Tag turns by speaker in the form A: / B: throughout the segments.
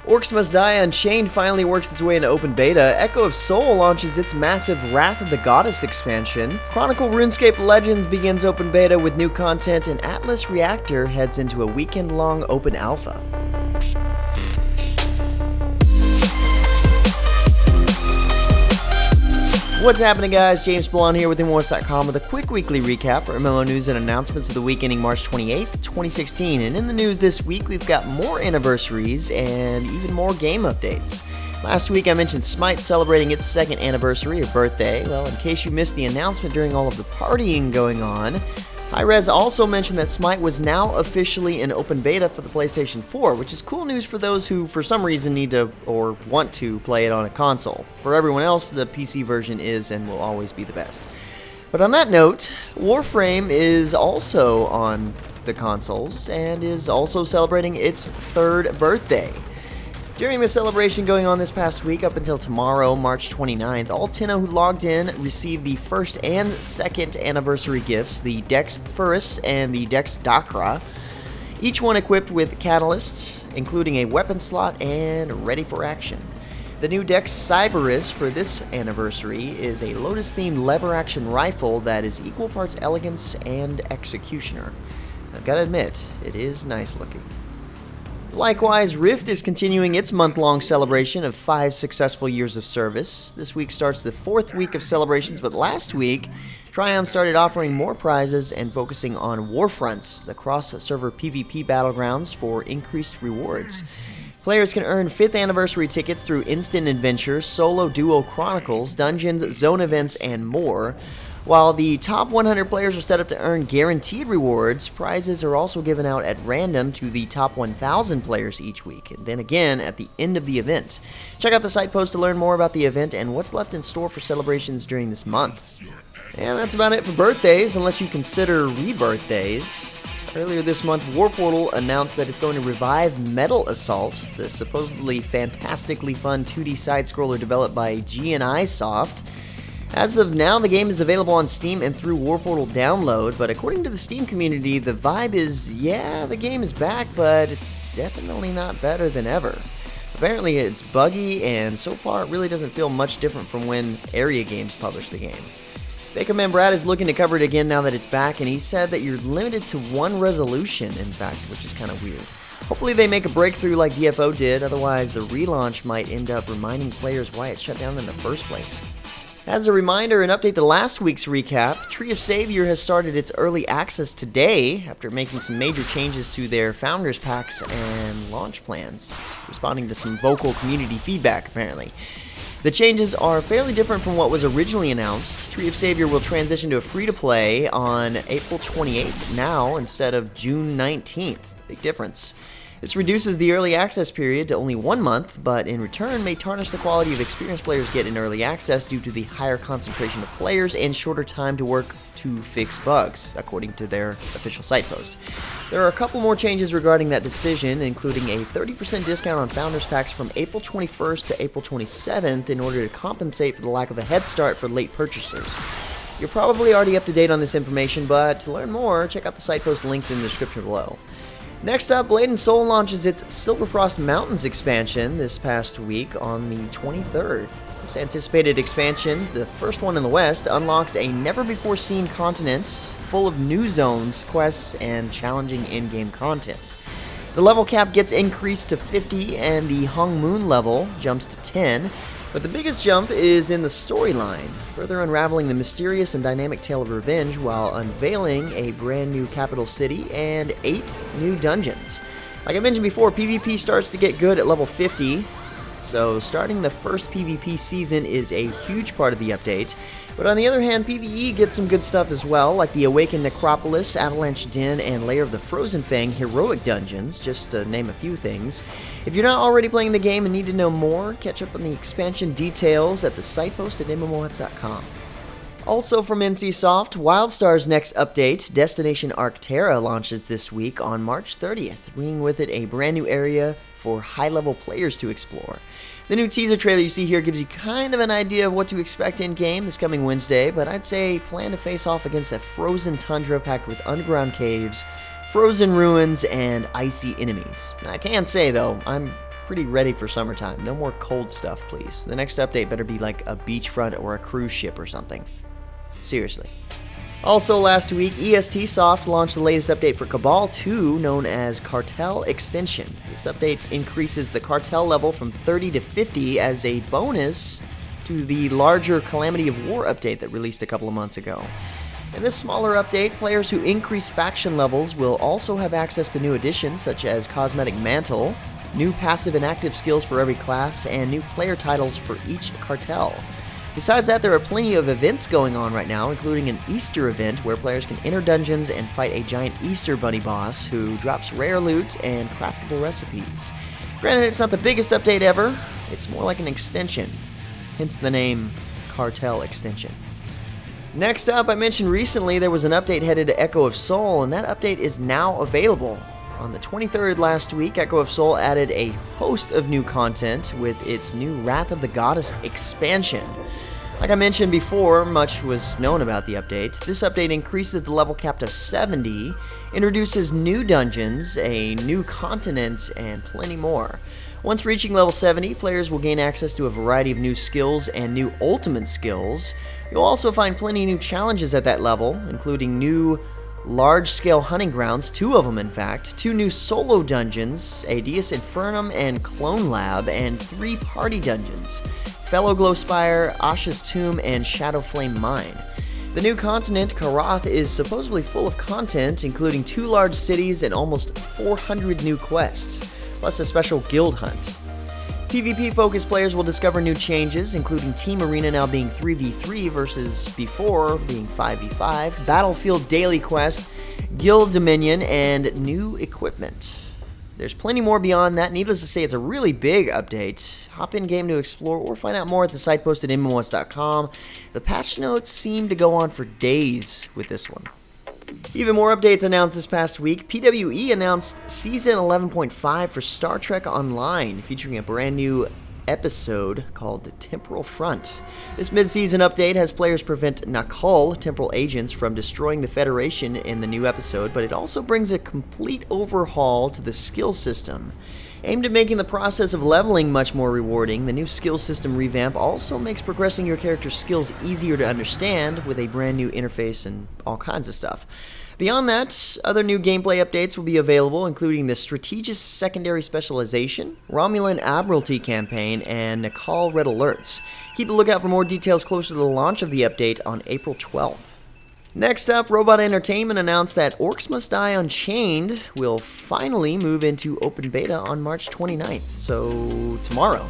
A: Orcs Must Die Unchained finally works its way into open beta, Echo of Soul launches its massive Wrath of the Goddess expansion, Chronicle RuneScape Legends begins open beta with new content, and Atlas Reactor heads into a weekend-long open alpha. What's happening, guys? James Ballon here with MMOHuts.com with a quick weekly recap for MMO news and announcements of the week ending March 28th, 2016. And in the news this week, we've got more anniversaries and even more game updates. Last week, I mentioned Smite celebrating its second anniversary or birthday. Well, in case you missed the announcement during all of the partying going on, Hi-Rez also mentioned that Smite was now officially in open beta for the PlayStation 4, which is cool news for those who, for some reason, need to or want to play it on a console. For everyone else, the PC version is and will always be the best. But on that note, Warframe is also on the consoles and is also celebrating its third birthday. During the celebration going on this past week up until tomorrow, March 29th, all Tenno who logged in received the first and second anniversary gifts, the Dex Furus and the Dex Dakra, each one equipped with catalysts, including a weapon slot and ready for action. The new Dex Cyberus for this anniversary is a Lotus-themed lever-action rifle that is equal parts elegance and executioner. I've got to admit, it is nice looking. Likewise, Rift is continuing its month-long celebration of 5 successful years of service. This week starts the 4th week of celebrations, but last week, Tryon started offering more prizes and focusing on Warfronts, the cross-server PvP battlegrounds, for increased rewards. Players can earn 5th anniversary tickets through instant adventures, solo duo chronicles, dungeons, zone events, and more. While the top 100 players are set up to earn guaranteed rewards, prizes are also given out at random to the top 1,000 players each week, and then again at the end of the event. Check out the site post to learn more about the event and what's left in store for celebrations during this month. And that's about it for birthdays, unless you consider rebirthdays. Earlier this month, WarpPortal announced that it's going to revive Metal Assault, the supposedly fantastically fun 2D side-scroller developed by GNI Soft. As of now, the game is available on Steam and through WarpPortal download, but according to the Steam community, the vibe is, yeah, the game is back, but it's definitely not better than ever. Apparently it's buggy, and so far it really doesn't feel much different from when Area Games published the game. Bakerman Brad is looking to cover it again now that it's back, and he said that you're limited to one resolution, in fact, which is kind of weird. Hopefully they make a breakthrough like DFO did, otherwise the relaunch might end up reminding players why it shut down in the first place. As a reminder, an update to last week's recap, Tree of Savior has started its early access today after making some major changes to their founders packs and launch plans, responding to some vocal community feedback apparently. The changes are fairly different from what was originally announced. Tree of Savior will transition to a free-to-play on April 28th now instead of June 19th. Big difference. This reduces the early access period to only 1 month, but in return may tarnish the quality of experienced players get in early access due to the higher concentration of players and shorter time to work to fix bugs, according to their official site post. There are a couple more changes regarding that decision, including a 30% discount on Founders Packs from April 21st to April 27th in order to compensate for the lack of a head start for late purchasers. You're probably already up to date on this information, but to learn more, check out the site post linked in the description below. Next up, Blade & Soul launches its Silverfrost Mountains expansion this past week on the 23rd. This anticipated expansion, the first one in the West, unlocks a never-before-seen continent full of new zones, quests, and challenging in-game content. The level cap gets increased to 50, and the Hung Moon level jumps to 10, but the biggest jump is in the storyline, further unraveling the mysterious and dynamic tale of revenge while unveiling a brand new capital city and 8 new dungeons. Like I mentioned before, PvP starts to get good at level 50, so starting the first PvP season is a huge part of the update. But on the other hand, PvE gets some good stuff as well, like the Awakened Necropolis, Avalanche Den, and Lair of the Frozen Fang heroic dungeons, just to name a few things. If you're not already playing the game and need to know more, catch up on the expansion details at the site post at MMOHuts.com. Also from NCSoft, WildStar's next update, Destination Arcterra, launches this week on March 30th, bringing with it a brand new area for high-level players to explore. The new teaser trailer you see here gives you kind of an idea of what to expect in-game this coming Wednesday, but I'd say plan to face off against a frozen tundra packed with underground caves, frozen ruins, and icy enemies. I can say, though, I'm pretty ready for summertime. No more cold stuff, please. The next update better be like a beachfront or a cruise ship or something. Seriously. Also last week, EST Soft launched the latest update for Cabal 2, known as Cartel Extension. This update increases the Cartel level from 30 to 50 as a bonus to the larger Calamity of War update that released a couple of months ago. In this smaller update, players who increase faction levels will also have access to new additions such as Cosmetic Mantle, new passive and active skills for every class, and new player titles for each cartel. Besides that, there are plenty of events going on right now, including an Easter event where players can enter dungeons and fight a giant Easter bunny boss who drops rare loot and craftable recipes. Granted, it's not the biggest update ever, it's more like an extension, hence the name Cartel Extension. Next up, I mentioned recently there was an update headed to Echo of Soul, and that update is now available. On the 23rd last week, Echo of Soul added a host of new content with its new Wrath of the Goddess expansion. Like I mentioned before, much was known about the update. This update increases the level cap to 70, introduces new dungeons, a new continent, and plenty more. Once reaching level 70, players will gain access to a variety of new skills and new ultimate skills. You'll also find plenty of new challenges at that level, including new large-scale hunting grounds, 2 of them in fact, 2 new solo dungeons, a Deus Infernum and Clone Lab, and 3 party dungeons, Fellow Glowspire, Asha's Tomb, and Shadowflame Mine. The new continent, Karath, is supposedly full of content, including 2 large cities and almost 400 new quests, plus a special guild hunt. PvP-focused players will discover new changes, including Team Arena now being 3v3 versus before being 5v5, Battlefield Daily Quest, Guild Dominion, and new equipment. There's plenty more beyond that. Needless to say, it's a really big update. Hop in game to explore or find out more at the site posted at MMOHuts.com. The patch notes seem to go on for days with this one. Even more updates announced this past week. PWE announced Season 11.5 for Star Trek Online, featuring a brand new episode called Temporal Front. This mid-season update has players prevent Nakul, temporal agents, from destroying the Federation in the new episode, but it also brings a complete overhaul to the skill system. Aimed at making the process of leveling much more rewarding, the new skill system revamp also makes progressing your character's skills easier to understand with a brand new interface and all kinds of stuff. Beyond that, other new gameplay updates will be available, including the Strategist Secondary Specialization, Romulan Admiralty Campaign, and Nakul Red Alerts. Keep a lookout for more details closer to the launch of the update on April 12th. Next up, Robot Entertainment announced that Orcs Must Die Unchained will finally move into open beta on March 29th, so tomorrow.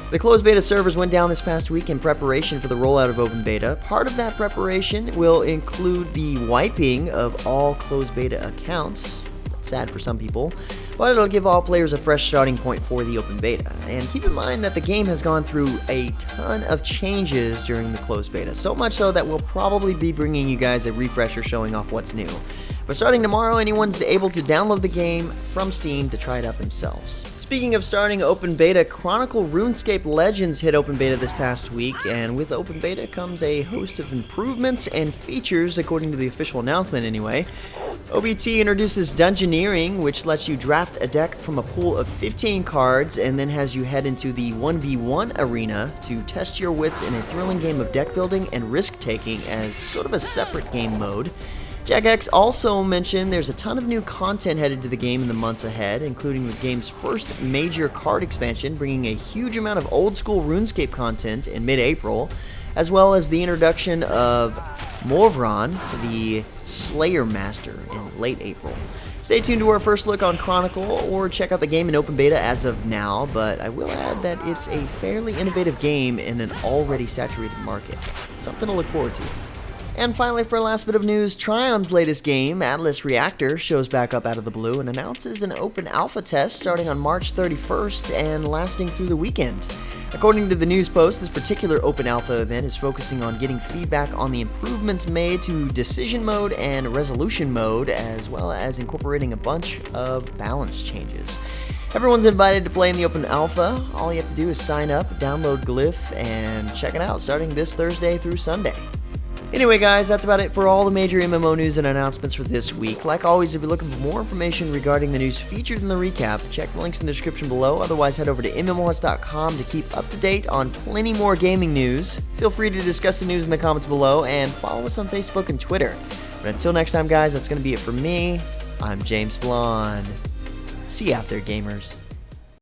A: The closed beta servers went down this past week in preparation for the rollout of open beta. Part of that preparation will include the wiping of all closed beta accounts. That's sad for some people, but it'll give all players a fresh starting point for the open beta. And keep in mind that the game has gone through a ton of changes during the closed beta, so much so that we'll probably be bringing you guys a refresher showing off what's new. But starting tomorrow, anyone's able to download the game from Steam to try it out themselves. Speaking of starting open beta, Chronicle RuneScape Legends hit open beta this past week, and with open beta comes a host of improvements and features, according to the official announcement anyway. OBT introduces Dungeoneering, which lets you draft a deck from a pool of 15 cards and then has you head into the 1v1 arena to test your wits in a thrilling game of deck building and risk-taking as sort of a separate game mode. Jagex also mentioned there's a ton of new content headed to the game in the months ahead, including the game's first major card expansion, bringing a huge amount of old-school RuneScape content in mid-April, as well as the introduction of Morvron, the Slayer Master, in late April. Stay tuned to our first look on Chronicle, or check out the game in open beta as of now, but I will add that it's a fairly innovative game in an already saturated market. Something to look forward to. And finally, for a last bit of news, Trion's latest game, Atlas Reactor, shows back up out of the blue and announces an open alpha test starting on March 31st and lasting through the weekend. According to the news post, this particular open alpha event is focusing on getting feedback on the improvements made to decision mode and resolution mode, as well as incorporating a bunch of balance changes. Everyone's invited to play in the open alpha. All you have to do is sign up, download Glyph, and check it out starting this Thursday through Sunday. Anyway guys, that's about it for all the major MMO news and announcements for this week. Like always, if you're looking for more information regarding the news featured in the recap, check the links in the description below. Otherwise, head over to MMOHuts.com to keep up to date on plenty more gaming news. Feel free to discuss the news in the comments below, and follow us on Facebook and Twitter. But until next time guys, that's going to be it for me. I'm James Blonde. See you out there, gamers.